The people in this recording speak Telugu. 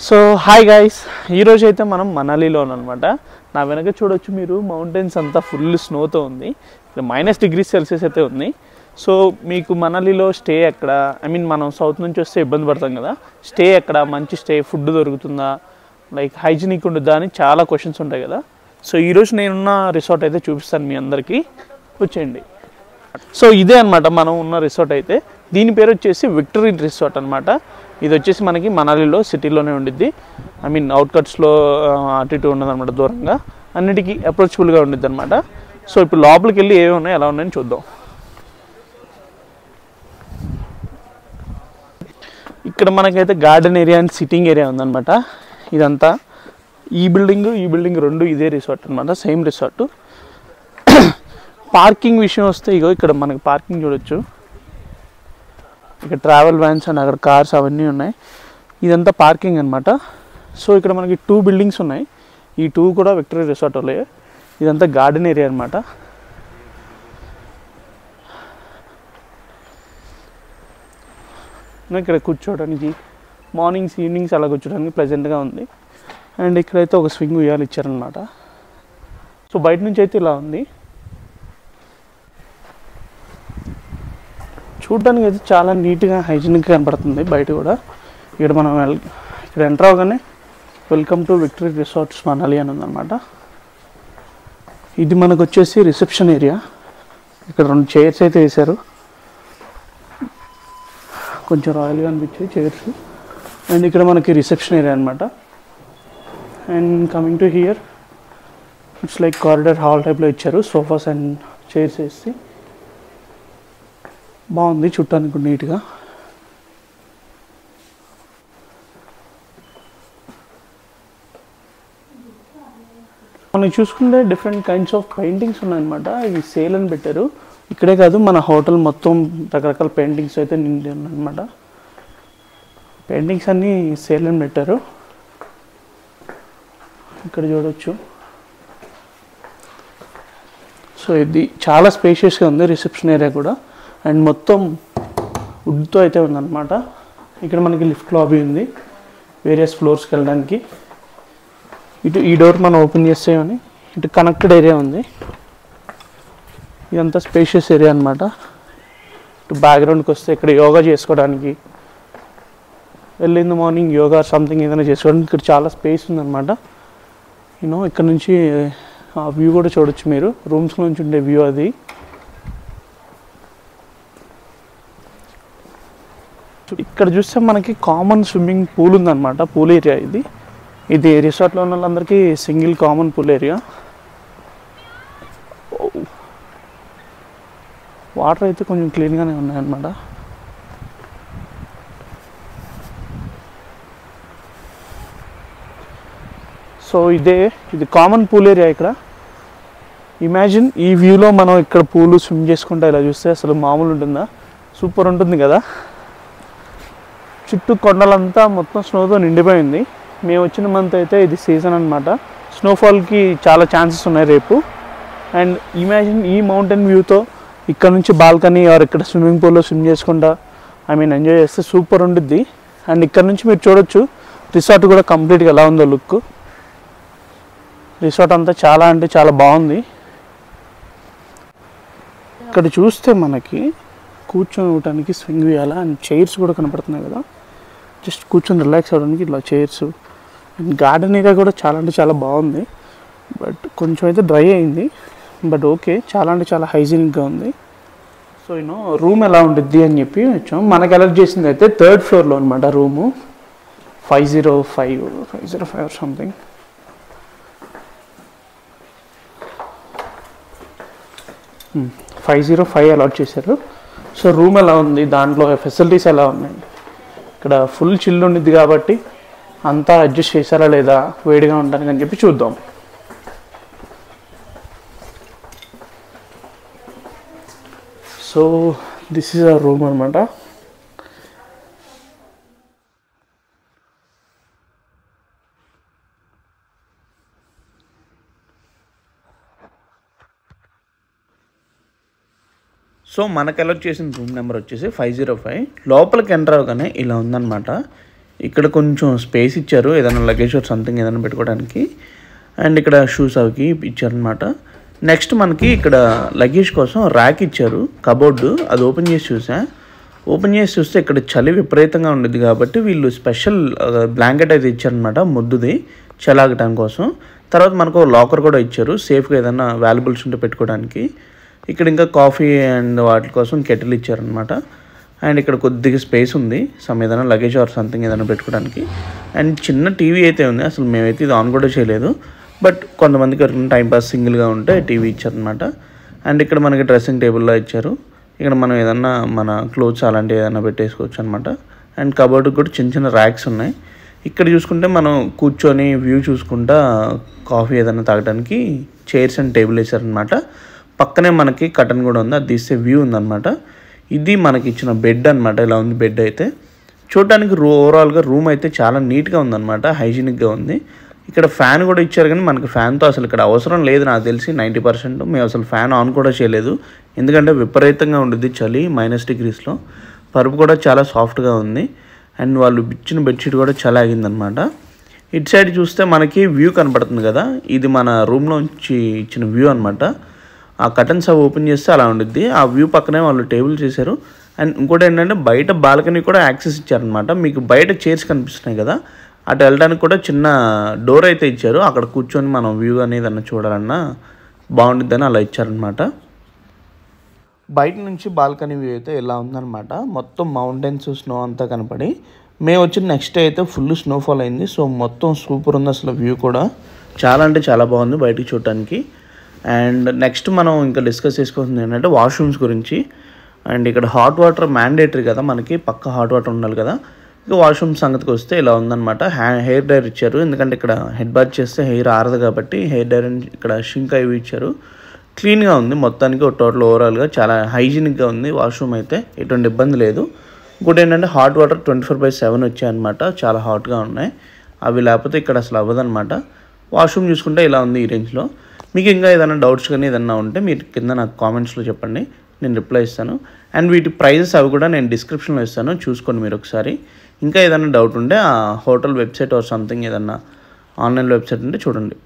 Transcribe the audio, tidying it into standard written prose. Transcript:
సో హాయ్ గైస్, ఈరోజు అయితే మనం మనాలిలో అనమాట. నా వెనక చూడొచ్చు మీరు, మౌంటైన్స్ అంతా ఫుల్ స్నోతో ఉంది. ఇక్కడ -°C అయితే ఉంది. సో మీకు మనాలిలో స్టే ఎక్కడ, మనం సౌత్ నుంచి వస్తే ఇబ్బంది పడతాం కదా, స్టే ఎక్కడ, మంచి స్టే, ఫుడ్ దొరుకుతుందా, లైక్ హైజీనిక్ ఉంటుందా అని చాలా క్వశ్చన్స్ ఉంటాయి కదా. సో ఈరోజు నేనున్న రిసార్ట్ అయితే చూపిస్తాను మీ అందరికీ, వచ్చేయండి. సో ఇదే అనమాట మనం ఉన్న రిసార్ట్ అయితే. దీని పేరు వచ్చేసి విక్టరీ రిసార్ట్ అనమాట. ఇది వచ్చేసి మనకి మనాలిలో సిటీలోనే ఉండిద్ది. అవుట్కట్స్లో అటు ఇటు ఉండదు అనమాట, దూరంగా అన్నిటికీ అప్రోచబుల్గా ఉండిద్ది అనమాట. సో ఇప్పుడు లోపలికి వెళ్ళి ఏమి ఉన్నాయి, ఎలా ఉన్నాయని చూద్దాం. ఇక్కడ మనకైతే garden area and sitting area ఉందన్నమాట. ఇదంతా ఈ బిల్డింగ్ రెండు ఇదే రిసార్ట్ అనమాట, సేమ్ రిసార్ట్. పార్కింగ్ విషయం వస్తే ఇగో ఇక్కడ మనకి పార్కింగ్ చూడొచ్చు. ఇక్కడ ట్రావెల్ వ్యాన్స్ అండ్ అక్కడ కార్స్ అవన్నీ ఉన్నాయి. ఇదంతా పార్కింగ్ అనమాట. సో ఇక్కడ మనకి 2 బిల్డింగ్స్ ఉన్నాయి. ఈ 2 కూడా విక్టరీ రిసార్ట్ వాళ్ళే. ఇదంతా గార్డెన్ ఏరియా అనమాట. ఇక్కడ కూర్చోవడానికి మార్నింగ్స్ ఈవినింగ్స్ అలా కూర్చోడానికి ప్లెజెంట్గా ఉంది. అండ్ ఇక్కడైతే ఒక స్వింగ్ ఉయ్యాలు ఇచ్చారనమాట. సో బయట నుంచి అయితే ఇలా ఉంది. చూడడానికి అయితే చాలా నీట్గా హైజీనిక్గా కనపడుతుంది బయట కూడా. ఇక్కడ మనం ఇక్కడ ఎంటర్ అవగానే welcome to victory resorts Manali అని ఉందన్నమాట. ఇది మనకు వచ్చేసి రిసెప్షన్ ఏరియా. ఇక్కడ 2 చైర్స్ అయితే వేశారు, కొంచెం రాయల్గా అనిపించాయి చైర్స్. అండ్ ఇక్కడ మనకి రిసెప్షన్ ఏరియా అనమాట. And coming to hear, it's like corridor hall టైప్లో ఇచ్చారు, సోఫాస్ అండ్ చైర్స్ వేసి. బాగుంది చుట్టానికి నీట్గా. మనం చూసుకుంటే డిఫరెంట్ కైండ్స్ ఆఫ్ పెయింటింగ్స్ ఉన్నాయన్నమాట. ఇవి సేల్ అని పెట్టారు. ఇక్కడే కాదు, మన హోటల్ మొత్తం రకరకాల పెయింటింగ్స్ అయితే నిండి ఉన్నాయన్నమాట. పెయింటింగ్స్ అన్నీ సేల్ అని పెట్టారు. ఇక్కడ చూడవచ్చు. సో ఇది చాలా స్పేషియస్గా ఉంది రిసెప్షన్ ఏరియా కూడా. అండ్ మొత్తం వుడ్తో అయితే ఉందన్నమాట. ఇక్కడ మనకి లిఫ్ట్ లాబీ ఉంది వేరియస్ ఫ్లోర్స్కి వెళ్ళడానికి. ఇటు ఈ డోర్ మనం ఓపెన్ చేస్తేమని ఇటు కనెక్టెడ్ ఏరియా ఉంది. ఇదంతా స్పేషియస్ ఏరియా అనమాట. ఇటు బ్యాక్గ్రౌండ్కి వస్తే ఇక్కడ యోగా చేసుకోవడానికి, early in the morning yoga something ఏదైనా చేసుకోవడానికి ఇక్కడ చాలా స్పేస్ ఉందన్నమాట. ఇక్కడ నుంచి ఆ వ్యూ కూడా చూడొచ్చు మీరు, రూమ్స్ నుంచి ఉండే వ్యూ అది. ఇక్కడ చూస్తే మనకి కామన్ స్విమ్మింగ్ పూల్ ఉందన్నమాట, పూల్ ఏరియా ఇది. ఇది రిసార్ట్లో ఉన్న వాళ్ళందరికీ single common pool area. Water అయితే కొంచెం క్లీన్గానే ఉన్నాయన్నమాట. సో ఇది కామన్ పూల్ ఏరియా ఇక్కడ. ఇమాజిన్ ఈ వ్యూలో మనం ఇక్కడ పూలు స్విమ్ చేసుకుంటా ఇలా చూస్తే అసలు మామూలు ఉంటుందా? సూపర్ ఉంటుంది కదా. చుట్టూ కొండలంతా మొత్తం స్నోతో నిండిపోయింది. మేము వచ్చిన మంత్ అయితే ఇది సీజన్ అనమాట. స్నోఫాల్కి చాలా ఛాన్సెస్ ఉన్నాయి రేపు. అండ్ ఇమాజిన్ ఈ మౌంటైన్ వ్యూతో ఇక్కడ నుంచి బాల్కనీ ఆర్ ఇక్కడ స్విమ్మింగ్ పూల్లో స్విమ్ చేసుకుంటా ఎంజాయ్ చేస్తే సూపర్ ఉండిద్ది. అండ్ ఇక్కడ నుంచి మీరు చూడొచ్చు రిసార్ట్ కూడా కంప్లీట్గా ఎలా ఉందో లుక్. రిసార్ట్ అంతా చాలా అంటే చాలా బాగుంది. ఇక్కడ చూస్తే మనకి కూర్చొని ఇవ్వడానికి స్వింగ్ వేయాలా అండ్ చైర్స్ కూడా కనపడుతున్నాయి కదా. జస్ట్ కూర్చొని రిలాక్స్ అవ్వడానికి ఇట్లా చైర్స్. అండ్ గార్డెన్ ఏరియా కూడా చాలా అంటే చాలా బాగుంది. బట్ కొంచెం అయితే డ్రై అయింది, బట్ ఓకే, చాలా అంటే చాలా హైజీనిక్గా ఉంది. సో రూమ్ ఎలా ఉంటుంది అని చెప్పి వచ్చాం. మనకు అలర్ట్ చేసింది అయితే 3rd ఫ్లోర్లో అనమాట రూము. 505 సంథింగ్. Hmm, 505 అలాట్ చేశారు. సో రూమ్ ఎలా ఉంది, దాంట్లో ఫెసిలిటీస్ ఎలా ఉన్నాయి, ఇక్కడ ఫుల్ చిల్లు ఉండిద్ది కాబట్టి అంతా అడ్జస్ట్ చేశారా లేదా వేడిగా ఉండడానికి అని చెప్పి చూద్దాం. So this is our room అనమాట. సో మనకు అలర్ట్ చేసిన రూమ్ నెంబర్ వచ్చేసి 505. లోపలికి ఎంటర్ అవగానే ఇలా ఉందన్నమాట. ఇక్కడ కొంచెం స్పేస్ ఇచ్చారు ఏదైనా లగేజ్ ఆర్ సంథింగ్ ఏదైనా పెట్టుకోవడానికి. అండ్ ఇక్కడ షూస్ అవి ఇచ్చారనమాట. నెక్స్ట్ మనకి ఇక్కడ లగేజ్ కోసం ర్యాక్ ఇచ్చారు, కబోర్డు. అది ఓపెన్ చేసి చూస్తే ఇక్కడ చలి విపరీతంగా ఉండేది కాబట్టి వీళ్ళు స్పెషల్ బ్లాంకెట్ అయితే ఇచ్చారనమాట, ముద్దుది చలాగటం కోసం. తర్వాత మనకు లాకర్ కూడా ఇచ్చారు, సేఫ్గా ఏదైనా వాల్యుబుల్స్ ఉంటే పెట్టుకోవడానికి. ఇక్కడ ఇంకా కాఫీ అండ్ వాటి కోసం కెటిల్ ఇచ్చారనమాట. అండ్ ఇక్కడ కొద్దిగా స్పేస్ ఉంది, ఏదైనా లగేజ్ ఆర్ సంథింగ్ ఏదైనా పెట్టుకోవడానికి. అండ్ చిన్న టీవీ అయితే ఉంది, అసలు మేమైతే ఇది ఆన్ కూడా చేయలేదు. బట్ కొంతమందికి ఎవరికైనా టైంపాస్ సింగిల్గా ఉంటే టీవీ ఇచ్చారనమాట. అండ్ ఇక్కడ మనకి డ్రెస్సింగ్ టేబుల్లో ఇచ్చారు, ఇక్కడ మనం ఏదన్నా మన క్లోత్స్ అలాంటివి ఏదైనా పెట్టేసుకోవచ్చు అనమాట. అండ్ కబోర్డ్కి కూడా చిన్న చిన్న ర్యాక్స్ ఉన్నాయి. ఇక్కడ చూసుకుంటే మనం కూర్చొని వ్యూ చూసుకుంటా కాఫీ ఏదైనా తాగడానికి చైర్స్ అండ్ టేబుల్ వేసారనమాట. పక్కనే మనకి కర్టన్ కూడా ఉంది, అది తీస్తే వ్యూ ఉందన్నమాట. ఇది మనకి ఇచ్చిన బెడ్ అనమాట. ఇలా ఉంది బెడ్ అయితే. చూడటానికి ఓవరాల్గా రూమ్ అయితే చాలా నీట్గా ఉందన్నమాట, హైజీనిక్గా ఉంది. ఇక్కడ ఫ్యాన్ కూడా ఇచ్చారు, కానీ మనకి ఫ్యాన్తో అసలు ఇక్కడ అవసరం లేదు నాకు తెలిసి 90%. మేము అసలు ఫ్యాన్ ఆన్ కూడా చేయలేదు, ఎందుకంటే విపరీతంగా ఉండేది చలి, -డిగ్రీస్లో. పరుపు కూడా చాలా సాఫ్ట్గా ఉంది. అండ్ వాళ్ళు ఇచ్చిన బెడ్షీట్ కూడా చాలా ఆగిందనమాట. ఇటు సైడ్ చూస్తే మనకి వ్యూ కనపడుతుంది కదా, ఇది మన రూమ్లోంచి ఇచ్చిన వ్యూ అనమాట. ఆ కర్టన్స్ అవి ఓపెన్ చేస్తే అలా ఉండిద్ది. ఆ వ్యూ పక్కనే వాళ్ళు టేబుల్ చేశారు. అండ్ ఇంకోటి ఏంటంటే బయట బాల్కనీ కూడా యాక్సెస్ ఇచ్చారనమాట. మీకు బయట చైర్స్ కనిపిస్తున్నాయి కదా, అటు వెళ్ళడానికి కూడా చిన్న డోర్ అయితే ఇచ్చారు. అక్కడ కూర్చొని మనం వ్యూ అనేది అన్న చూడాలన్నా బాగుండిద్దని అలా ఇచ్చారనమాట. బయట నుంచి బాల్కనీ వ్యూ అయితే ఇలా ఉందన్నమాట. మొత్తం మౌంటైన్స్, స్నో అంతా కనపడి. మేము వచ్చిన నెక్స్ట్ డే అయితే ఫుల్ స్నోఫాల్ అయింది. సో మొత్తం సూపర్ ఉంది అసలు, వ్యూ కూడా చాలా అంటే చాలా బాగుంది బయటికి చూడటానికి. అండ్ నెక్స్ట్ మనం ఇంకా డిస్కస్ చేసుకోవాల్సింది ఏంటంటే వాష్రూమ్స్ గురించి. అండ్ ఇక్కడ హాట్ వాటర్ మ్యాండేటరీ కదా, మనకి పక్క హాట్ వాటర్ ఉండాలి కదా. ఇక వాష్రూమ్ సంగతికి వస్తే ఇలా ఉందన్నమాట. హెయిర్ డ్రైయర్ ఇచ్చారు, ఎందుకంటే ఇక్కడ హెడ్ బాత్ చేస్తే హెయిర్ ఆరదు కాబట్టి హెయిర్ డ్రైయర్ ఇక్కడ షింక్ అవి ఇచ్చారు. క్లీన్గా ఉంది మొత్తానికి, టోటల్ ఓవరాల్గా చాలా హైజీనిక్గా ఉంది వాష్రూమ్ అయితే, ఎటువంటి ఇబ్బంది లేదు. ఇంకోటి ఏంటంటే హాట్ వాటర్ 24/7 వచ్చాయన్నమాట, చాలా హాట్గా ఉన్నాయి. అవి లేకపోతే ఇక్కడ అసలు అవ్వదన్నమాట. వాష్రూమ్ చూసుకుంటే ఇలా ఉంది ఈ రేంజ్లో. మీకు ఇంకా ఏదైనా డౌట్స్ కానీ ఏదైనా ఉంటే మీరు కింద నాకు కామెంట్స్లో చెప్పండి, నేను రిప్లై ఇస్తాను. అండ్ వీటి ప్రైజెస్ అవి కూడా నేను డిస్క్రిప్షన్లో ఇస్తాను, చూసుకోండి మీరు ఒకసారి. ఇంకా ఏదైనా డౌట్ ఉంటే ఆ హోటల్ వెబ్సైట్ ఆర్ సంథింగ్ ఏదన్నా ఆన్లైన్ వెబ్సైట్ ఉంటే చూడండి.